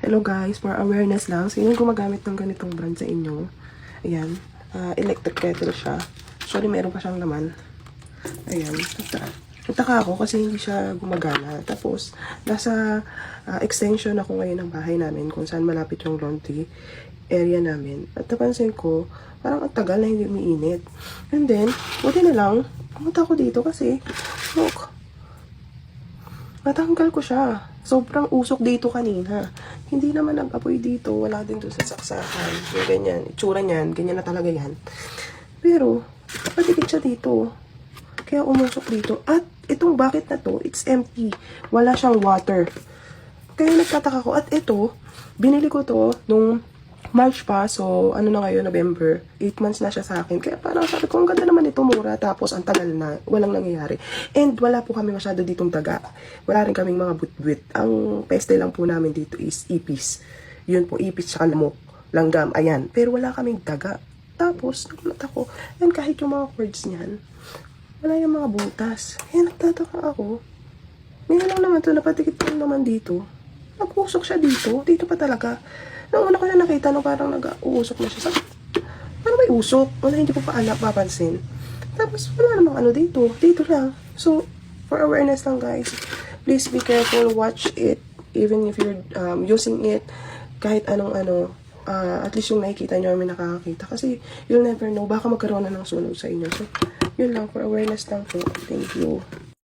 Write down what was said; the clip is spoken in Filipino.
Hello guys, for awareness lang. Sino yung gumagamit ng ganitong brand sa inyo? Ayan. Electric kettle siya. Sorry, meron pa siyang laman. Ayan. Nagtaka ako kasi hindi siya gumagana. Tapos, nasa extension ako ngayon ng bahay namin kung saan malapit yung laundry area namin. At napansin ko, parang ang tagal na hindi umiinit. And then, buti na lang, pumunta ako dito kasi, look, natanggal ko siya. Sobrang usok dito kanina. Hindi naman nag-apoy dito. Wala din doon sa saksakan. Yung ganyan. Itsura niyan. Ganyan na talaga yan. Pero, patikit siya dito. Kaya umusok dito. At itong bucket na to, it's empty. Wala siyang water. Kaya nagtataka ko. At ito, binili ko to nung March pa. So, ano na ngayon, November. 8 months na siya sa akin. Kaya parang sabi ko, ang ganda naman ito, mura. Tapos, ang tagal na. Walang nangyayari. And, wala po kami masyado ditong daga. Wala rin kaming mga butbit. Ang peste lang po namin dito is ipis. Yun po, ipis tsaka lamok. Langgam, ayan. Pero wala kaming daga. Tapos, nagulat ako. And kahit yung mga cords niyan, wala yung mga butas. Kaya nagtataka ako. Ngayon lang naman ito, napatikit ko naman dito. Nag-usok siya dito. Dito pa talaga. Nung una ko na nakita, nung parang nag-uusok na siya. Ano may usok? Wala, hindi ko pa papansin. Tapos, wala namang ano dito. Dito lang. So, for awareness lang guys, please be careful. Watch it. Even if you're using it, kahit anong ano, at least yung nakikita nyo may nakakakita. Kasi, you'll never know. Baka magkaroon na ng sunog sa inyo. So, yun lang. For awareness lang po. Thank you.